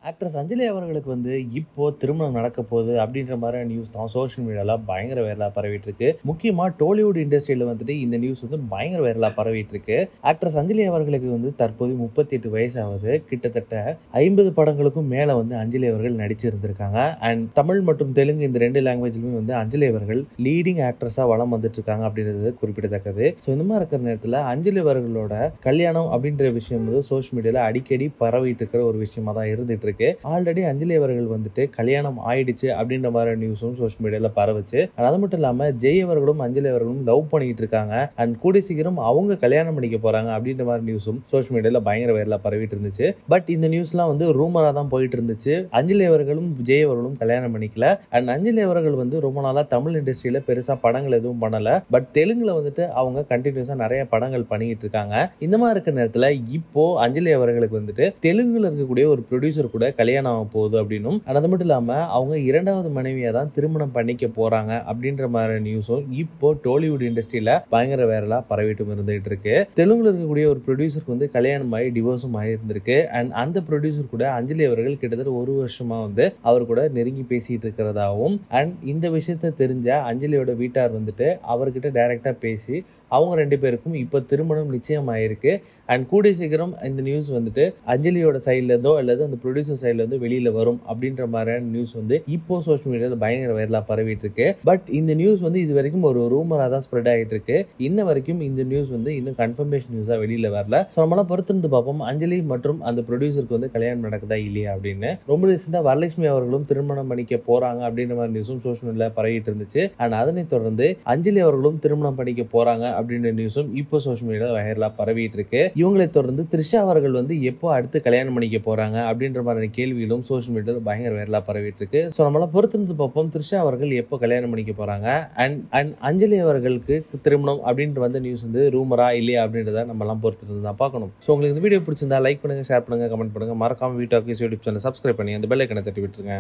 Actress அஞ்சலி அவர்களுக்கு இப்போ திருமணம் நடக்க போகுது அப்படின்ற மாதிரி நியூஸ் தான் சோஷியல் மீடியால பயங்கர வைரலா பரவிட்டு இருக்கு. முக்கியமா டோலிவுட் இண்டஸ்ட்ரியில இந்த நியூஸ் பயங்கர வைரலா பரவிட்டு இருக்கு. ஆக்ட்ரஸ் அஞ்சலி அவர்களுக்கு தற்போது 38 வயசு ஆகுது. கிட்டத்தட்ட 50 படங்களுக்கும் மேல அஞ்சலி அவர்கள் நடிச்சிருந்திருக்காங்க. அண்ட் தமிழ் மற்றும் தெலுங்கு இந்த 2 லாங்குவேஜ்லயுமே அஞ்சலி அவர்கள் லீடிங் ஆக்ட்ரஸா வலம் வந்துட்டு இருக்காங்க அப்படின்றது குறிப்பிடத்தக்கது. ஸோ இந்த மாதிரி இருக்கிற நேரத்தில் அஞ்சலி அவர்களோட கல்யாணம் அப்படின்ற விஷயம் சோஷியல் மீடியால அடிக்கடி பரவிட்டு இருக்கிற ஒரு விஷயமா தான் இருந்துட்டு இருக்கு. ஆல்ரெடி அஞ்சலி அவர்கள் கல்யாணம் ஆயிடுச்சு அப்படின்ற மாதிரி நியூஸும் சோஷியல் மீடியால பரவுச்சு. அது மட்டும் இல்லாம ஜெய் அவர்களும் அஞ்சலி அவர்களும் லவ் பண்ணிட்டு இருக்காங்க. அண்ட் கூடிய சீக்கிரம் அவங்க கல்யாணம் பண்ணிக்க போறாங்க அப்படின்ற மாதிரி நியூஸும் சோஷியல் மீடியால பயங்கர வைரலா பரவிட்டு இருந்துச்சு. பட் இந்த நியூஸ்லாம் ரூமரா தான் போயிட்டு இருந்துச்சு. அஞ்சலி அவர்களும் ஜெய் அவர்களும் கல்யாணம் பண்ணிக்கல. அண்ட் அஞ்சலி அவர்கள் ரொம்ப நாளா தமிழ் இண்டஸ்ட்ரியில பெருசா படங்கள் எதுவும் பண்ணல. பட் தெலுங்குல அவங்க கண்டினியூஸா நிறைய படங்கள் பண்ணிட்டு இருக்காங்க. இந்த மாதிரி இருக்கிற நேரத்துல இப்போ அஞ்சலி அவர்களுக்கு தெலுங்குல இருக்கக்கூடிய ஒரு ப்ரொடியூசர் கூட கல்யாணம் ஆக போகுது அப்படின்னும், அது மட்டும் இல்லாம அவங்க 2வது மனைவியா தான் திருமணம் பண்ணிக்க போறாங்க அப்படின்ற மாதிரி நியூஸும் இப்போ டோலிவுட் இண்டஸ்ட்ரியில பயங்கர வைரலா பரவிட்டும் இருந்துட்டு இருக்கு. தெலுங்குல இருக்கக்கூடிய ஒரு ப்ரொடியூசருக்கு கல்யாணம் ஆகி டிவோர்ஸும் ஆகியிருந்திருக்கு. அண்ட் அந்த ப்ரொடியூசர் கூட அஞ்சலி அவர்கள் கிட்டத்தட்ட 1 வருஷமா அவர் கூட நெருங்கி பேசிட்டு இருக்கிறதாகவும், அண்ட் இந்த விஷயத்த தெரிஞ்ச அஞ்சலியோட வீட்டார் அவர்கிட்ட டைரக்டா பேசி அவங்க 2 பேருக்கும் இப்போ திருமணம் நிச்சயம் ஆயிருக்கு. அண்ட் கூடிய சீக்கிரம் இந்த நியூஸ் அஞ்சலியோட சைட்ல இருந்தோ அல்லது அந்த ப்ரொடியூசர் சைட்ல இருந்து வெளியில வரும் அப்படின்ற மாதிரியான நியூஸ் இப்போ சோஷியல் மீடியால பயங்கர வைரலா பரவிட்டு இருக்கு. பட் இந்த நியூஸ் இது வரைக்கும் ஒரு ரூமரா தான் ஸ்ப்ரெட் ஆகிட்டு இருக்கு. இன்ன வரைக்கும் இந்த நியூஸ் இன்னும் கன்ஃபர்மேஷன் நியூஸா வெளியில வரல. ஸோ நம்மளாம் பொறுத்திருந்து பார்ப்போம் அஞ்சலி மற்றும் அந்த ப்ரொடியூசருக்கு கல்யாணம் நடக்குதா இல்லையா அப்படின்னு. ரொம்ப ரீசெண்டா வரலட்சுமி அவர்களும் திருமணம் பண்ணிக்க போறாங்க அப்படின்ற மாதிரி நியூஸும் சோஷியல் மீடியால பரவிட்டு இருந்துச்சு. அண்ட் அதனை தொடர்ந்து அஞ்சலி அவர்களும் திருமணம் பண்ணிக்க போறாங்க அப்படின்ற நியூஸும் இப்போ சோஷியல் மீடியால வைரலா பரவிட்டு இருக்கு. இவங்களை தொடர்ந்து த்ரிஷா அவர்கள் எப்போ அடுத்து கல்யாணம் பண்ணிக்க போறாங்க அப்படின்ற மாதிரி கேள்விகளும் சோஷியல் மீடியால பயங்கர வைரலா பரவிட்டு இருக்கு. ஸோ நம்மளால பொறுத்திருந்து பார்ப்போம் த்ரிஷா அவர்கள் எப்போ கல்யாணம் பண்ணிக்க போறாங்க. அண்ட் அஞ்சலி அவர்களுக்கு திருமணம் அப்படின்ற நியூஸ் ரூமரா இல்லையா அப்படின்றத நம்ம எல்லாம் பொறுத்திருந்து தான் பார்க்கணும். ஸோ உங்களுக்கு இந்த வீடியோ பிடிச்சிருந்தா லைக் பண்ணுங்க, ஷேர் பண்ணுங்க, கமெண்ட் பண்ணுங்க. மறக்காம வீட்டாக்கு யூடியூப் சேனல் சப்ஸ்கிரைப் பண்ணி அந்த பெல் ஐக்கனை தட்டி விட்டுருங்க.